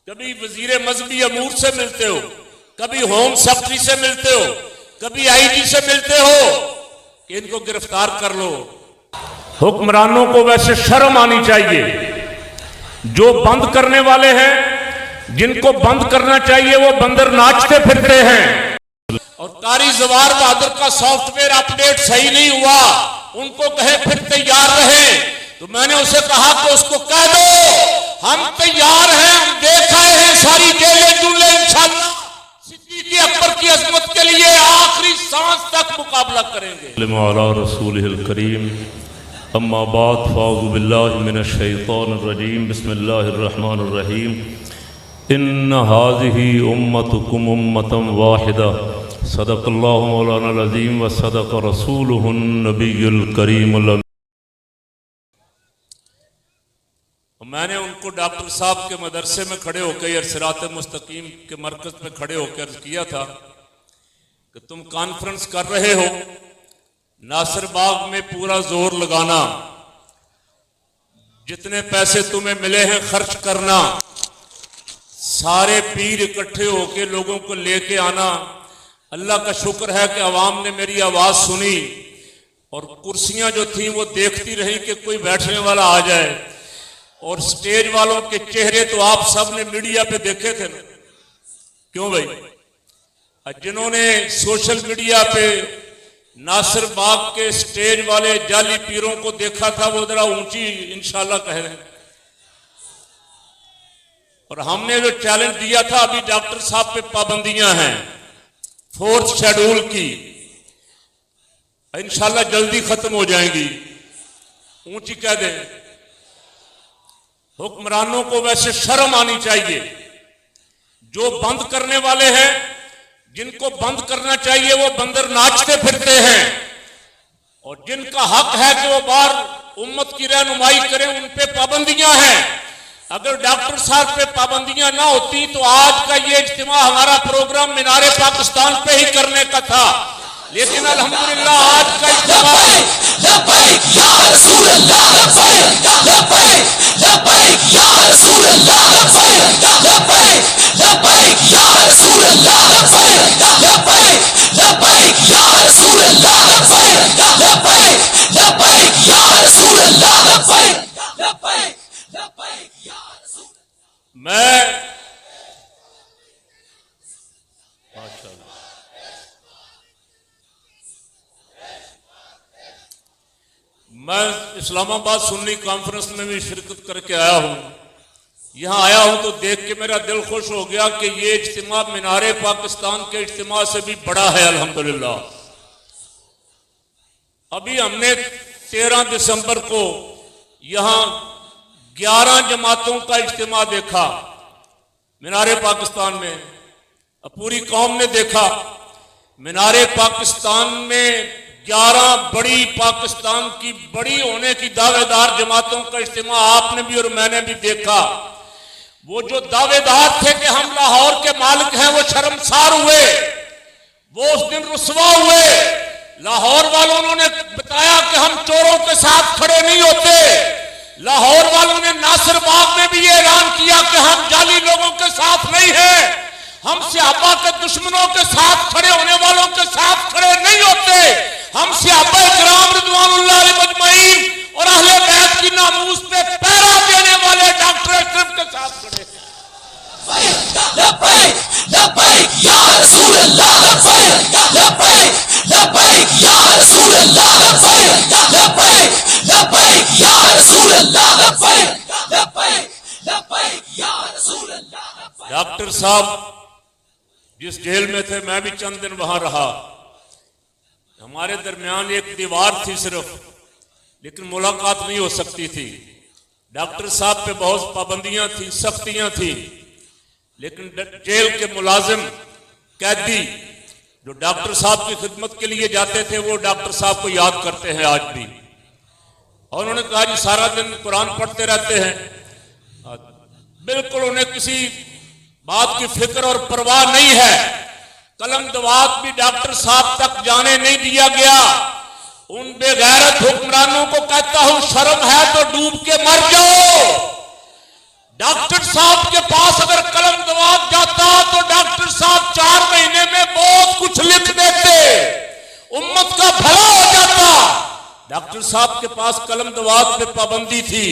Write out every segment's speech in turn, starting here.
کبھی وزیر مذہبی امور سے ملتے ہو، کبھی ہوم سیکرٹری سے ملتے ہو، کبھی آئی جی سے ملتے ہو کہ ان کو گرفتار کر لو۔ حکمرانوں کو ویسے شرم آنی چاہیے، جو بند کرنے والے ہیں، جن کو بند کرنا چاہیے وہ بندر ناچتے پھرتے ہیں۔ اور قاری زوار بہادر کا سافٹ ویئر اپڈیٹ صحیح نہیں ہوا، ان کو کہے پھر تیار رہیں، تو میں نے اسے کہا کہ اس کو کہہ دو ہم تیار ہیں، ہم دیکھ آئے ہیں ساری جیلیں جولیں انشاءاللہ صدیق اکبر کی عظمت کے لیے آخری سانس تک مقابلہ کریں گے۔ علی رسولہ الکریم، اما بعد فاعوذ باللہ من الشیطان الرجیم، بسم اللہ الرحمن الرحیم۔ ان هذه امتکم امۃ واحدہ، صدق اللہ مولانا العظیم و صدق رسولہ النبی الکریم۔ میں نے ان کو ڈاکٹر صاحب کے مدرسے میں کھڑے ہو کے صراط مستقیم کے مرکز میں کھڑے ہو کے عرض کیا تھا کہ تم کانفرنس کر رہے ہو، ناصر باغ میں پورا زور لگانا، جتنے پیسے تمہیں ملے ہیں خرچ کرنا، سارے پیر اکٹھے ہو کے لوگوں کو لے کے آنا۔ اللہ کا شکر ہے کہ عوام نے میری آواز سنی اور کرسیاں جو تھیں وہ دیکھتی رہیں کہ کوئی بیٹھنے والا آ جائے، اور سٹیج والوں کے چہرے تو آپ سب نے میڈیا پہ دیکھے تھے نا، کیوں بھائی؟ جنہوں نے سوشل میڈیا پہ ناصر باغ کے سٹیج والے جعلی پیروں کو دیکھا تھا وہ ذرا اونچی انشاءاللہ کہہ رہے ہیں۔ اور ہم نے جو چیلنج دیا تھا، ابھی ڈاکٹر صاحب پہ پابندیاں ہیں 4th شیڈول کی، انشاءاللہ جلدی ختم ہو جائیں گی، اونچی کہہ دیں۔ حکمرانوں کو ویسے شرم آنی چاہیے، جو بند کرنے والے ہیں، جن کو بند کرنا چاہیے وہ بندر ناچتے پھرتے ہیں، اور جن کا حق ہے کہ وہ بار امت کی رہنمائی کریں ان پہ پابندیاں ہیں۔ اگر ڈاکٹر صاحب پہ پابندیاں نہ ہوتی تو آج کا یہ اجتماع ہمارا پروگرام مینار پاکستان پہ ہی کرنے کا تھا، لیکن الحمدللہ آج کا اجتماع لبیک یا رسول اللہ، لبیک لبیک یا رسول اللہ، لبیک لبیک یا رسول اللہ، لبیک لبیک یا رسول اللہ، لبیک لبیک یا رسول اللہ، لبیک لبیک یا رسول اللہ۔ میں اسلام آباد سنی کانفرنس میں بھی شرکت کر کے آیا ہوں، یہاں آیا ہوں تو دیکھ کے میرا دل خوش ہو گیا کہ یہ اجتماع مینار پاکستان کے اجتماع سے بھی بڑا ہے الحمدللہ۔ ابھی ہم نے 13 دسمبر کو یہاں 11 جماعتوں کا اجتماع دیکھا مینار پاکستان میں، پوری قوم نے دیکھا۔ مینار پاکستان میں 11 بڑی پاکستان کی بڑی ہونے کی دعوے دار جماعتوں کا اجتماع آپ نے بھی اور میں نے بھی دیکھا۔ وہ جو دعوے دار تھے کہ ہم لاہور کے مالک ہیں وہ شرمسار ہوئے، وہ اس دن رسوا ہوئے۔ لاہور والوں نے بتایا کہ ہم چوروں کے ساتھ کھڑے نہیں ہوتے۔ لاہور والوں نے ناصر باغ میں بھی یہ اعلان کیا کہ ہم جعلی لوگوں کے ساتھ نہیں ہیں، ہم صحابہ کے دشمنوں کے ساتھ کھڑے ہونے والوں کے ساتھ کھڑے نہیں ہوتے، ہم صحابہ کرام رضوان اللہ علیہ مجمعین اور اہل بیت کی ناموس پہ پہرا دینے والے ڈاکٹر اشرف کے ساتھ کھڑے ہیں۔ لبیک لبیک یا رسول اللہ، لبیک لبیک یا رسول اللہ، لبیک لبیک یا رسول اللہ، لبیک لبیک یا رسول اللہ۔ ڈاکٹر صاحب جس جیل میں تھے میں بھی چند دن وہاں رہا، ہمارے درمیان ایک دیوار تھی صرف، لیکن ملاقات نہیں ہو سکتی تھی۔ ڈاکٹر صاحب پہ بہت پابندیاں تھیں، سختیاں تھیں، لیکن جیل کے ملازم قیدی جو ڈاکٹر صاحب کی خدمت کے لیے جاتے تھے وہ ڈاکٹر صاحب کو یاد کرتے ہیں آج بھی، اور انہوں نے کہا جی سارا دن قرآن پڑھتے رہتے ہیں، بالکل انہیں کسی بات کی فکر اور پرواہ نہیں ہے۔ قلم دوات بھی ڈاکٹر صاحب تک جانے نہیں دیا گیا۔ ان بے غیرت حکمرانوں کو کہتا ہوں شرم ہے تو ڈوب کے مر جاؤ۔ ڈاکٹر صاحب کے پاس اگر قلم पास कलम दवात पे पाबंदी थी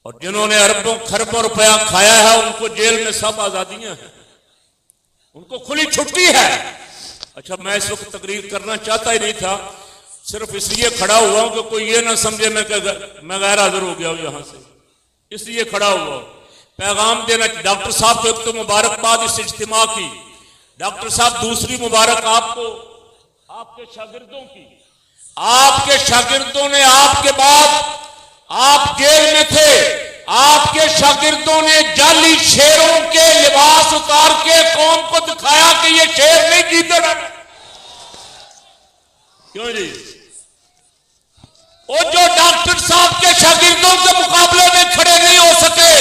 और जिन्होंने अरबों खरबों रुपया खाया है उनको जेल में सब आजादियां हैं, उनको खुली छुट्टी है। अच्छा, मैं इस वक्त तकरीर करना चाहता ही नहीं था, सिर्फ इसलिए खड़ा हुआ हूं कि कोई ये ना समझे मैं गैर हाजिर हो गया हूं यहां से, इसलिए खड़ा हुआ हूं। पैगाम देना, डॉक्टर साहब को एक तो मुबारकबाद इस इज्तिमा की, डॉक्टर साहब दूसरी मुबारक आपको, आपके शागिर्दों की। आपके शागिर्दों ने आपके बाद, आप जेल में थे, आपके शागिर्दों ने जाली शेरों के लिबास उतार के कौम को दिखाया कि ये शेर नहीं जीतना। क्यों जी? वो जो डॉक्टर साहब के शागिर्दों के मुकाबले में खड़े नहीं हो सके,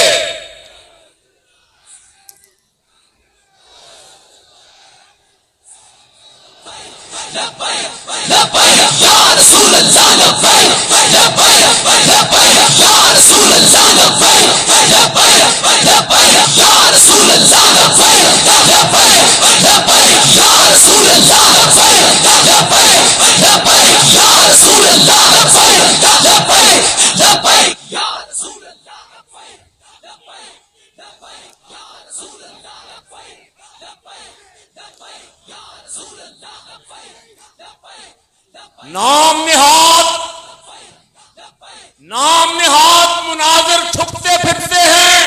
नाम निहाद मुनाजिर छुपते फिरते हैं।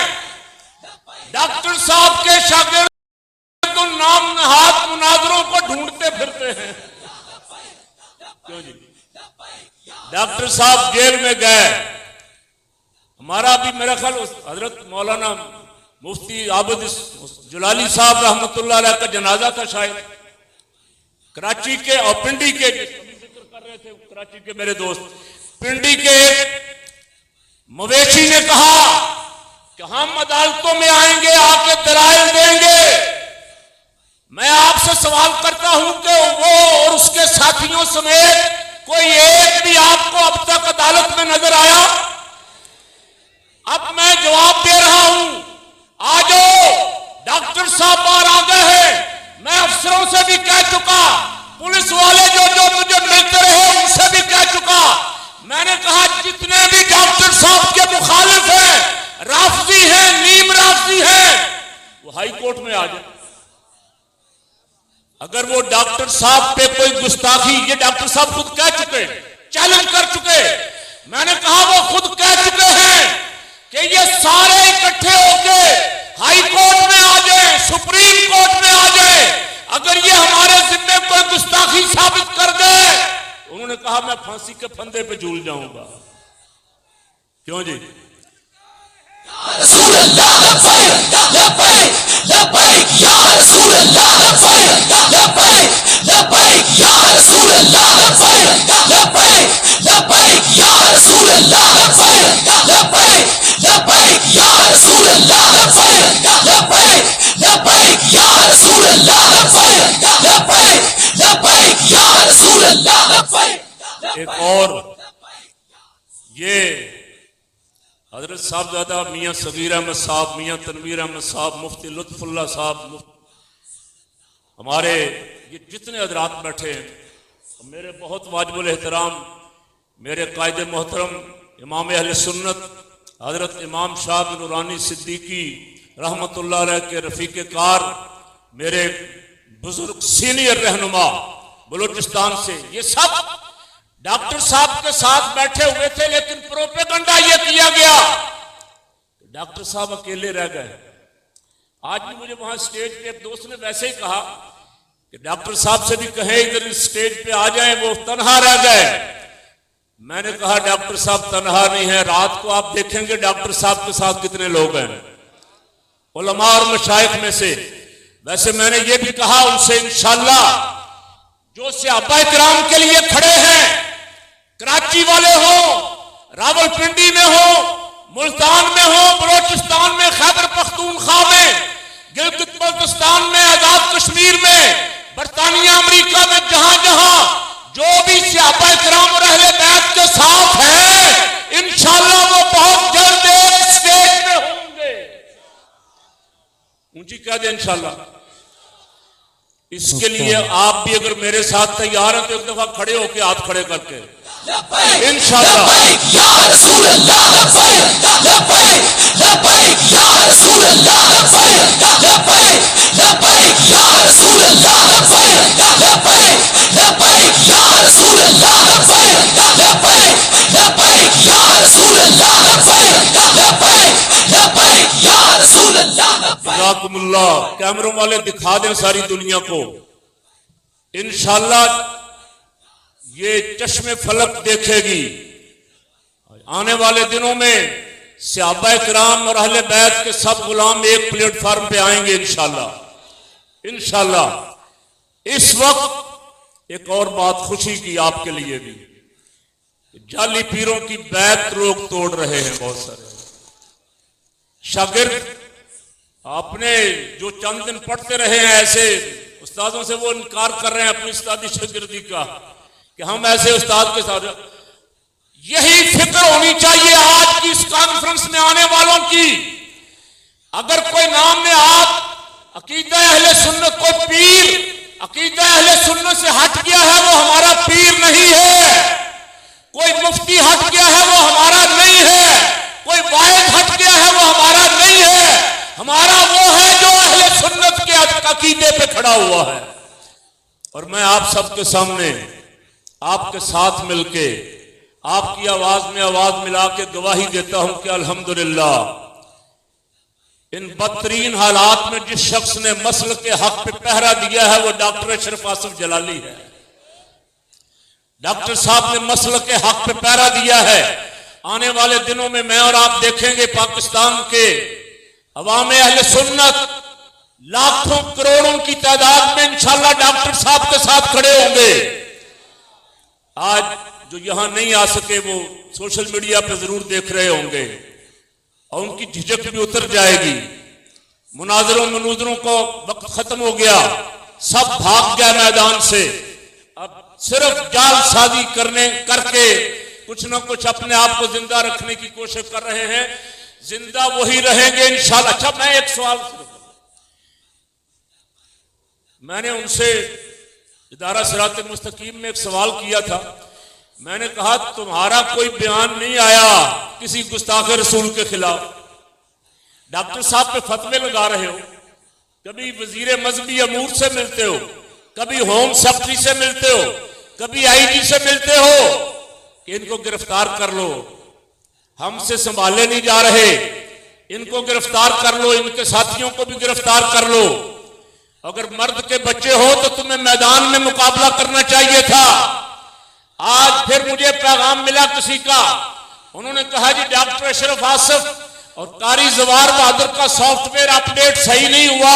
डॉक्टर साहब के शागिर्द तो नाम निहाद मुनाजिरों को ढूंढते फिरते हैं। क्यों जी? डॉक्टर साहब जेल में गए, हमारा भी मेरा ख्याल हजरत मौलाना मुफ्ती आबिद जुलाली साहब रहमतुल्लाह अलैह का जनाजा था शायद, कराची के और पिंडी के, जिक्र कर रहे थे कराची के मेरे दोस्त, पिंडी के एक मवेशी ने कहा कि हम अदालतों में आएंगे, आके दलाइल देंगे। मैं आपसे सवाल करता हूं कि वो और उसके साथियों समेत कोई एक भी आपको अब तक अदालत में नजर आया? अब मैं जवाब दे रहा हूं, आ जाओ, डॉक्टर साहब बाहर आ गए हैं। मैं अफसरों से भी कह चुका, पुलिस वाले जो मुझे मिलते रहे उनसे भी कह चुका। मैंने कहा जितने भी डॉक्टर साहब के मुखालिफ हैं, राफजी हैं, नीम राफजी हैं, वो हाई कोर्ट में आ जाए। अगर वो डॉक्टर साहब पे कोई गुस्ताखी, ये डॉक्टर साहब खुद कह चुके, चैलेंज कर चुके, मैंने कहा वो खुद कह चुके हैं कि ये सारे इकट्ठे होके हाई कोर्ट में आ जाए, सुप्रीम कोर्ट में आ जाए, अगर ये हमारे जिम्मे कोई गुस्ताखी साबित कर दे, उन्होंने कहा मैं फांसी के फंदे पे झूल जाऊंगा। क्यों जी? एक और ये हजरत साहबजादा मियाँ सगीर अहमद साहब, मियाँ तनवीर अहमद साहब, मुफ्ती लुत्फुल्लाह साहब, हमारे ये जितने हजरात बैठे हैं, मेरे बहुत वाजिबुल एहतराम मेरे कायदे मोहतरम इमाम अहले सुन्नत हजरत इमाम शाह बिन नूरानी सिद्दीकी रहमतुल्लाह अलैह के रफीक कार, मेरे बुजुर्ग सीनियर रहनुमा बलूचिस्तान से, ये सब डॉक्टर साहब के साथ बैठे हुए थे, लेकिन प्रोपेगेंडा ये किया गया, डॉक्टर साहब अकेले रह गए। आज भी मुझे वहां स्टेज पे एक दोस्त ने वैसे ही कहा कि डॉक्टर साहब से भी कहें इधर स्टेज पे आ जाएं, वो तनहा रह गए। मैंने कहा डॉक्टर साहब तनहा नहीं है, रात को आप देखेंगे डॉक्टर साहब के साथ कितने लोग हैं उलमा और मशाइख में से। वैसे मैंने ये भी कहा उनसे, इंशाअल्लाह जो सहाबा इकराम के लिए खड़े हैं, कराची वाले हो, रावलपिंडी में हो, मुल्तान में हो, बलोचिस्तान में, खैबर पख्तूनख्वा में, गिलगित बल्तिस्तान में, आजाद कश्मीर में, बरतानिया अमेरिका में, जहां जहां जो भी सहाबा इकराम और अहले बैत के साथ हैं, इंशाअल्लाह वो बहुत जल्द एक स्टेज में होंगे। ऊंची कह दे इंशाअल्लाह। इसके लिए आप भी अगर मेरे साथ तैयार हैं तो एक दफा खड़े होके हाथ खड़े करके इंशाअल्लाह। लब्बैक या रसूल अल्लाह लब्बैक लब्बैक लब्बैक या रसूल अल्लाह लब्बैक लब्बैक लब्बैक या रसूल अल्लाह लब्बैक लब्बैक लब्बैक या रसूल अल्लाह लब्बैक लब्बैक लब्बैक या रसूल अल्लाह लब्बैक लब्बैक लब्बैक या रसूल अल्लाह लब्बैक। जज़ाकुमुल्लाह। कैमरों वाले दिखा दें सारी दुनिया को। इंशाअल्लाह ये चश्मे फलक देखेगी। आने वाले दिनों में सहाबा किराम और अहले बैत के सब गुलाम एक प्लेटफार्म पे आएंगे इंशाअल्लाह इंशाअल्लाह। इस वक्त एक और बात खुशी की आपके लिए भी, जाली पीरों की बैत लोग तोड़ रहे हैं। बहुत सारे शागिर्द आपने जो चंद दिन पढ़ते रहे हैं ऐसे उस्तादों से, वो इनकार कर रहे हैं अपनी उस्तादी शागिर्दी का कि हम ऐसे उस्ताद के साथ। यही फिक्र होनी चाहिए आज की इस कॉन्फ्रेंस में आने वालों की। अगर कोई नाम में आप अकीदा अहले सुन्नत को पीर, अकीदा अहले सुन्नत से हट गया है वो हमारा पीर नहीं है। कोई मुफ्ती हट गया है वो हमारा नहीं है। कोई वाइज हट गया है वो हमारा नहीं है। हमारा वो है जो अहले सुन्नत के अकीदे पे खड़ा हुआ है। और मैं आप सबके सामने आपके साथ मिलके आपकी आवाज में आवाज मिला के गवाही देता हूं कि अल्हम्दुलिल्लाह इन बदतरीन हालात में जिस शख्स ने मसल के हक पे पहरा दिया है वो डॉक्टर अशरफ आसिफ जलाली है। डॉक्टर साहब ने मसल के हक पे पहरा दिया है। आने वाले दिनों में मैं और आप देखेंगे पाकिस्तान के अवाम अहले सुन्नत लाखों करोड़ों की तादाद में इंशाअल्लाह डॉक्टर साहब के साथ खड़े होंगे। आज जो यहां नहीं आ सके वो सोशल मीडिया पे जरूर देख रहे होंगे और उनकी झिझक भी उतर जाएगी। मुनाजरों मनुजरों को वक्त खत्म हो गया, सब भाग गया मैदान से। अब सिर्फ जालसाजी करके कुछ ना कुछ अपने आप को जिंदा रखने की कोशिश कर रहे हैं। जिंदा वही रहेंगे इंशाअल्लाह। अच्छा, मैं एक सवाल मैंने उनसे इदारा सिरात मुस्तकीम में एक सवाल किया था। मैंने कहा तुम्हारा कोई बयान नहीं आया किसी गुस्ताख रसूल के खिलाफ। डॉक्टर साहब पे फतवे लगा रहे हो, कभी वजीर मजहबी अमूर से मिलते हो, कभी होम सेक्रेटरी से मिलते हो, कभी आईजी से मिलते हो कि इनको गिरफ्तार कर लो, हमसे संभाले नहीं जा रहे, इनको गिरफ्तार कर लो, इनके साथियों को भी गिरफ्तार कर लो। अगर मर्द के बच्चे हो तो तुम्हें मैदान में मुकाबला करना चाहिए था। आज फिर मुझे पैगाम मिला किसी का, उन्होंने कहा जी डॉक्टर अशरफ आसिफ और कारी जवार बहादुर का सॉफ्टवेयर अपडेट सही नहीं हुआ,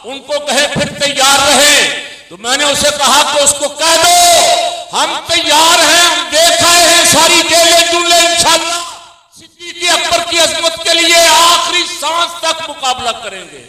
उनको कहे फिर तैयार रहे। तो मैंने उसे कहा कि उसको कह दो हम तैयार हैं, हम देख आए हैं सारी जेलें जुले इंशाअल्लाह सिद्दीक़ अकबर की अजमत के लिए आखिरी सांस तक मुकाबला करेंगे।